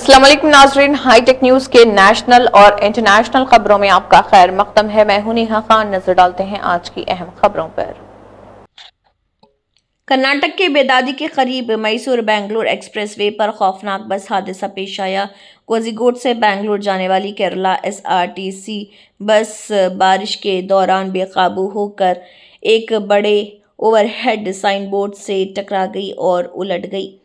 अस्सलाम वालेकुम नाजरीन, हाईटेक न्यूज के नेशनल और इंटरनेशनल खबरों में आपका खैर मकदम है। मैं हूं नेहा खान। नजर डालते हैं आज की अहम खबरों पर। कर्नाटक के बेदादी के करीब मैसूर बेंगलुरु एक्सप्रेसवे पर खौफनाक बस हादसा पेश आया। कोझिकोड से बेंगलुरु जाने वाली केरला एसआरटीसी बस बारिश के दौरान बेकाबू होकर एक बड़े ओवरहेड साइन बोर्ड से टकरा गई और उलट गई।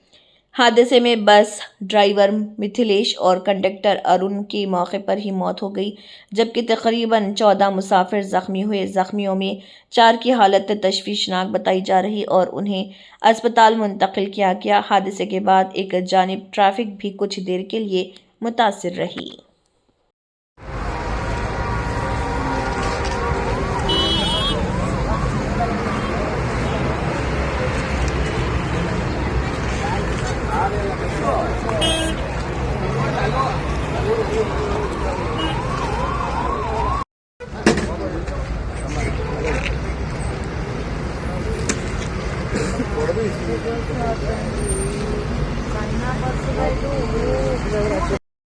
हादसे में बस ड्राइवर मिथिलेश और कंडक्टर अरुण की मौके पर ही मौत हो गई, जबकि तकरीबन 14 मुसाफिर जख्मी हुए। जख्मियों में 4 की हालत तशवीशनाक बताई जा रही और उन्हें अस्पताल मुंतकिल किया गया। हादसे के बाद एक जानिब ट्रैफिक भी कुछ देर के लिए मुतासिर रही।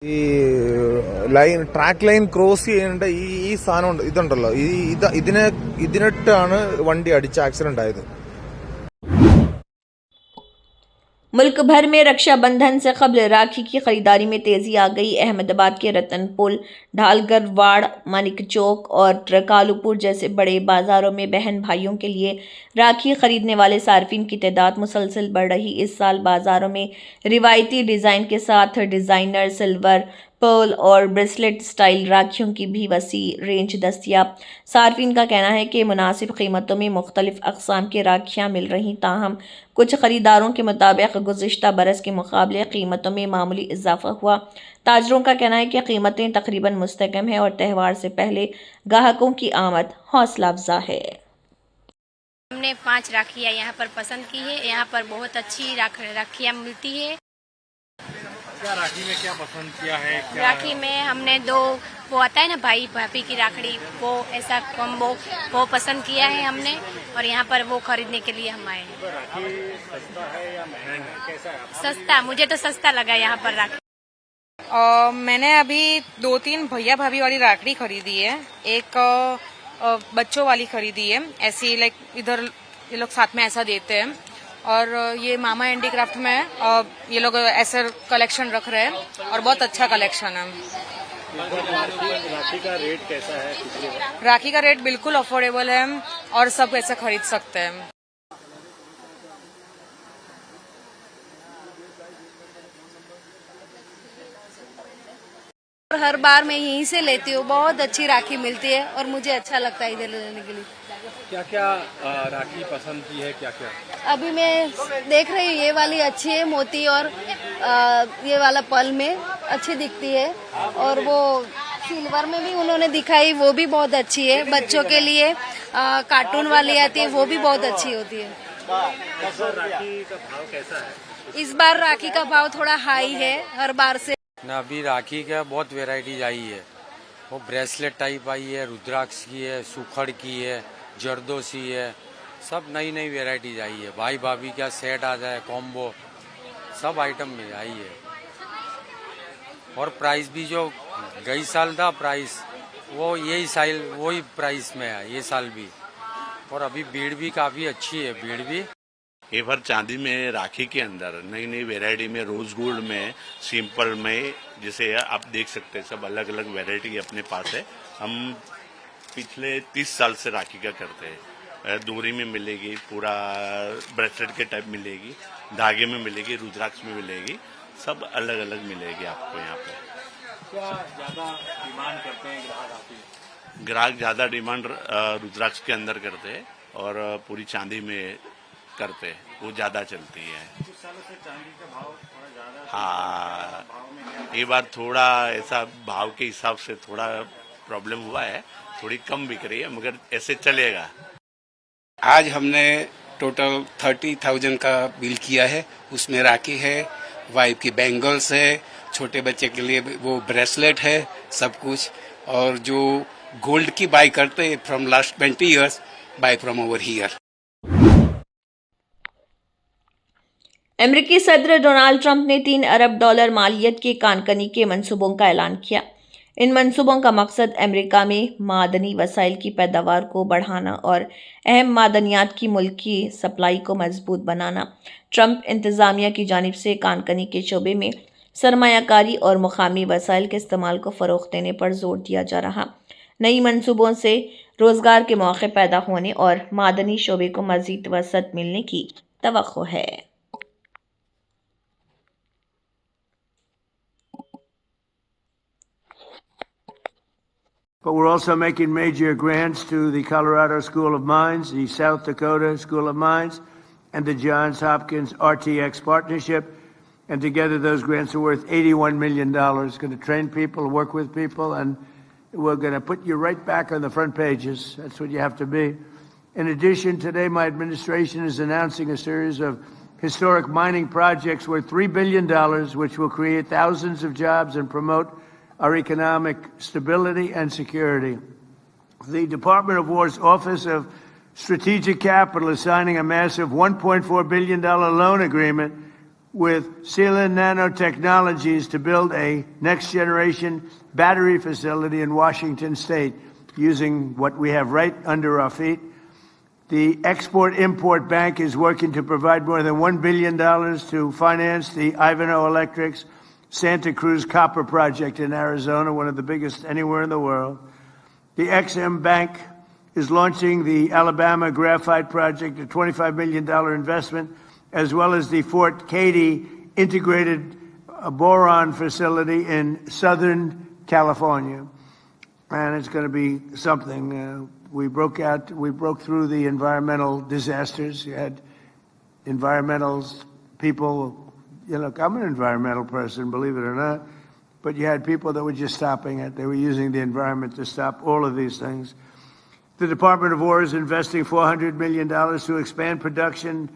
ഈ ലൈൻ ട്രാക്ക് ലൈൻ ക്രോസ് ചെയ്യേണ്ട ഈ സാധനം ഇതുണ്ടല്ലോ, ഇതിനിട്ടാണ് വണ്ടി അടിച്ച് ആക്സിഡന്റ് आയത്। मुल्क भर में रक्षाबंधन से कबल राखी की खरीदारी में तेजी आ गई। अहमदाबाद के रतनपुर, ढालगरवाड़, मानिक चौक और ट्रकालुपुर जैसे बड़े बाजारों में बहन भाइयों के लिए राखी खरीदने वाले सार्फिन की तादाद मुसलसल बढ़ रही। इस साल बाजारों में रिवायती डिज़ाइन के साथ डिज़ाइनर सिल्वर, पर्ल और ब्रेसलेट स्टाइल राखियों की भी वसी रेंज दस्तियाब। सार्फिन का कहना है कि मुनासिब कीमतों में मुख्तलिफ अक़साम की राखियाँ मिल रही, ताहम कुछ खरीदारों के मुताबिक गुज़िश्ता बरस के मुकाबले कीमतों में मामूली इजाफा हुआ। ताजरों का कहना है कि कीमतें तकरीबन मुस्तकम है और त्यौहार से पहले ग्राहकों की आमद हौसला अफजा है। हमने 5 राखियाँ यहाँ पर पसंद की है। यहाँ पर बहुत अच्छी राखियाँ मिलती है। क्या राखी में क्या पसंद किया है? राखी में हमने 2 वो आता है ना भाई भाभी की राखड़ी, वो ऐसा कॉम्बो वो पसंद किया है हमने और यहाँ पर वो खरीदने के लिए हम आए हैं। राखी सस्ता है या महंगा है? कैसा है आपको? सस्ता, मुझे तो सस्ता लगा यहाँ पर राखी। मैंने अभी 2-3 भैया भाभी वाली राखड़ी खरीदी है, एक बच्चों वाली खरीदी है। ऐसी लाइक इधर ये लोग साथ में ऐसा देते हैं और ये मामा हैंडीक्राफ्ट में ये लोग ऐसे कलेक्शन रख रहे हैं और बहुत अच्छा कलेक्शन है। राखी का रेट कैसा है? राखी का रेट बिल्कुल अफोर्डेबल है और सब ऐसे खरीद सकते हैं। हर बार मैं यहीं से लेती हूँ, बहुत अच्छी राखी मिलती है और मुझे अच्छा लगता है इधर लेने के लिए। क्या क्या राखी पसंद की है? क्या क्या अभी मैं देख रही हूँ, ये वाली अच्छी है मोती और ये वाला पर्ल में अच्छी दिखती है और वो सिल्वर में भी उन्होंने दिखाई, वो भी बहुत अच्छी है। बच्चों के लिए कार्टून वाली आती है, वो भी बहुत अच्छी होती है। राखी का भाव कैसा है? इस बार राखी का भाव थोड़ा हाई है हर बार से ना। अभी राखी का बहुत वेराइटीज आई है, वो ब्रेसलेट टाइप आई है, रुद्राक्ष की है, सुखड़ की है, जरदोसी है, सब नई नई वेराइटीज आई है। भाई भाभी का सेट आ जाए, कॉम्बो, सब आइटम में आई है। और प्राइस भी जो गई साल था प्राइस, वो यही साल वही प्राइस में है ये साल भी। और अभी भीड़ भी काफी अच्छी है, भीड़ भी। ये भर चांदी में राखी के अंदर नई नई वैरायटी में, रोज गोल्ड में, सिंपल में, जैसे आप देख सकते हैं सब अलग अलग वैरायटी अपने पास है। हम पिछले 30 साल से राखी का करते हैं। डोरी में मिलेगी, पूरा ब्रेसलेट के टाइप मिलेगी, धागे में मिलेगी, रुद्राक्ष में मिलेगी, सब अलग अलग मिलेगी आपको यहाँ पे। क्या ज्यादा डिमांड करते हैं ग्राहक आपकी? ग्राहक ज्यादा डिमांड रुद्राक्ष के अंदर करते हैं और पूरी चांदी में करते हैं, वो ज्यादा चलती है। कुछ सालों से चांदी का भाव थोड़ा ज्यादा। हाँ, ये बार थोड़ा ऐसा भाव के हिसाब से थोड़ा प्रॉब्लम हुआ है, थोड़ी कम बिक रही है, मगर ऐसे चलेगा। आज हमने टोटल 30,000 का बिल किया है। उसमें राखी है, वाइफ की बैंगल्स है, छोटे बच्चे के लिए वो ब्रेसलेट है, सब कुछ। और जो गोल्ड की बाय करते हैं from last 20 years, bye from over here. अमेरिकी सदर डोनाल्ड ट्रंप ने $3 अरब मालियत के कानकनी के मंसूबों का ऐलान किया। इन मंसूबों का मकसद अमेरिका में मादनी वसाइल की पैदावार को बढ़ाना और अहम मादनियात की मुल्की सप्लाई को मजबूत बनाना। ट्रंप इंतज़ामिया की जानिब से कानकनी के शोबे में सरमायाकारी और मुकामी वसाइल के इस्तेमाल को फ़रोग़ देने पर जोर दिया जा रहा। नई मंसूबों से रोज़गार के मौके पैदा होने और मादनी शोबे को मज़ीद वसअत मिलने की तवक्को है। But we're also making major grants to the Colorado School of Mines, the South Dakota School of Mines, and the Johns Hopkins RTX partnership. And together those grants are worth $81 million. It's going to train people, work with people, and we're going to put you right back on the front pages. That's what you have to be. In addition, today my administration is announcing a series of historic mining projects worth $3 billion, which will create thousands of jobs and promote our economic stability and security. The Department of War's Office of Strategic Capital is signing a massive $1.4 billion loan agreement with Sealand Nanotechnologies to build a next-generation battery facility in Washington State using what we have right under our feet. The Export-Import Bank is working to provide more than $1 billion to finance the Ivanhoe Electric's Santa Cruz Copper Project in Arizona, one of the biggest anywhere in the world. The Ex-Im Bank is launching the Alabama Graphite Project, a $25 million investment, as well as the Fort Cady Integrated Boron Facility in Southern California. And it's going to be something. We broke through the environmental disasters. You had environmentals, people. Look, I'm an environmental person, believe it or not, but you had people that were just stopping it. They were using the environment to stop all of these things. The Department of War is investing $400 million to expand production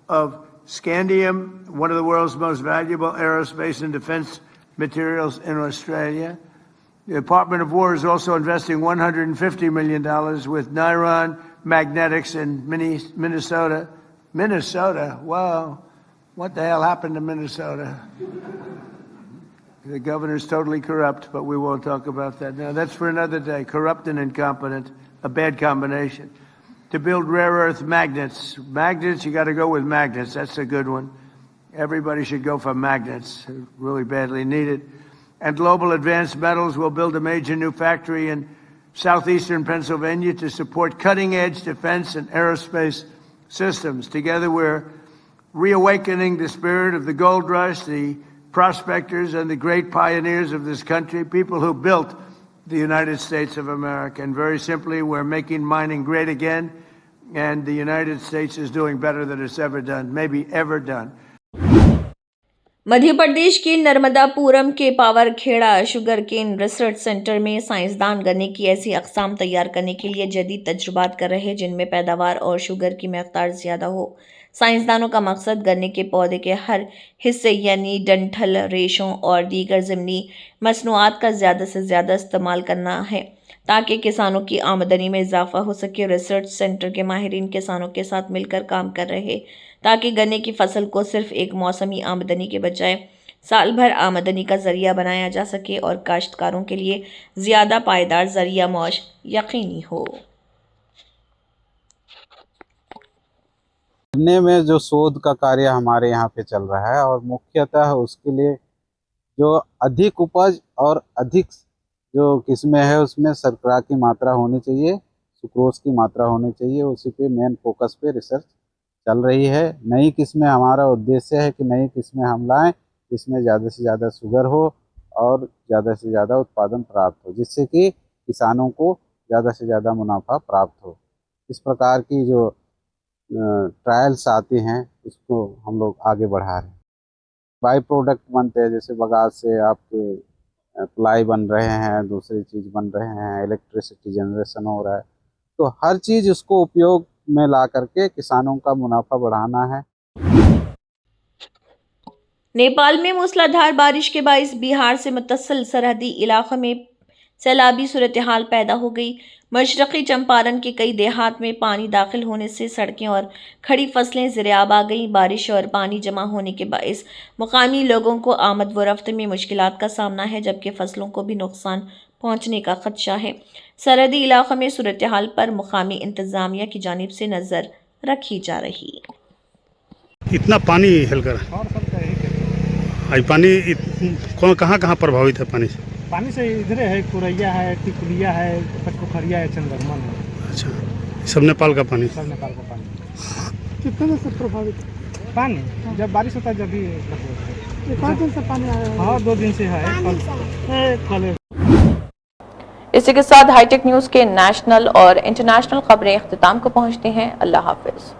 of scandium, one of the world's most valuable aerospace and defense materials in Australia. The Department of War is also investing $150 million with Niron Magnetics in Minnesota. Minnesota? Wow. What the hell happened to Minnesota? The governor's totally corrupt, but we won't talk about that now. That's for another day. Corrupt and incompetent, a bad combination. To build rare earth magnets. Magnets, you got to go with magnets. That's a good one. Everybody should go for magnets. They're really badly needed. And Global Advanced Metals will build a major new factory in southeastern Pennsylvania to support cutting-edge defense and aerospace systems. Together, we're reawakening the spirit of the gold rush, the prospectors and the great pioneers of this country, people who built the United States of America. And very simply, we're making mining great again, and the United States is doing better than it's ever done, maybe ever done. Madhya Pradesh के नर्मदापुरम के Pawarkheda sugar cane research centre में साइंसदान गन्ने की ऐसी अक़साम तैयार करने के लिए जदीद तजुर्बात कर रहे हैं जिनमें पैदावार और शुगर की मकदार ज़्यादा हो। साइंसदानों का मकसद गन्ने के पौधे के हर हिस्से यानी डंठल, रेशों और दीगर ज़िमनी मसनूआत का ज़्यादा से ज़्यादा इस्तेमाल करना है ताकि किसानों की आमदनी में इजाफा हो सके। रिसर्च सेंटर के माहिरीन किसानों के साथ मिलकर काम कर रहे ताकि गन्ने की फसल को सिर्फ एक मौसमी आमदनी के बजाय साल भर आमदनी का जरिया बनाया जा सके और काश्तकारों के लिए ज़्यादा पायदार जरिया मौश यकीनी हो। गन्ने में जो शोध का कार्य हमारे यहाँ पे चल रहा है और मुख्यतः उसके लिए जो अधिक उपज और अधिक जो किस्में है उसमें शर्करा की मात्रा होनी चाहिए, सुक्रोज की मात्रा होनी चाहिए, उसी पे मेन फोकस पे रिसर्च चल रही है। नई किस्में, हमारा उद्देश्य है कि नई किस्में हम लाएं जिसमें ज़्यादा से ज़्यादा शुगर हो और ज़्यादा से ज़्यादा उत्पादन प्राप्त हो, जिससे कि किसानों को ज़्यादा से ज़्यादा मुनाफा प्राप्त हो। इस प्रकार की जो ट्रायल्स आते हैं इसको हम लोग आगे बढ़ा रहे हैं। बाई प्रोडक्ट बनते हैं, जैसे बगास से आपके प्लाई बन रहे हैं, दूसरी चीज़ बन रहे हैं, इलेक्ट्रिसिटी जनरेशन हो रहा है, तो हर चीज़ उसको उपयोग में ला करके किसानों का मुनाफा बढ़ाना है। नेपाल में मूसलाधार बारिश के बाइस बिहार से मुत्तसिल सरहदी इलाकों में सैलाबी सूरत हाल पैदा हो गई। मशरक़ी चंपारण के कई देहात में पानी दाखिल होने से सड़कें और खड़ी फसलें ज़िराब आ गई। बारिश और पानी जमा होने के बाइस मुकामी लोगों को आमद व रफ्त में मुश्किलात का सामना है, जबकि फसलों को भी नुकसान पहुंचने का खदशा है। सरहदी इलाक़ों में सूरत हाल पर मुकामी इंतज़ामिया की जानिब से नज़र रखी जा रही है। इतना पानी हेलकर पानी कहाँ कहाँ प्रभावित है पानी से इधर है, कुरैया है, टिकुलिया है, पचपोखरिया है, चंद्रमन है। अच्छा, सब नेपाल का पानी? सब नेपाल का पानी। कितने दिन से प्रभावित पानी? जब बारिश होता है जब भी 5 दिन से पानी आ रहा है। हाँ, 2 दिन से है। इसी के साथ हाईटेक न्यूज़ के नेशनल और इंटरनेशनल खबरें इख्तिताम को पहुंचती हैं। अल्लाह हाफिज़।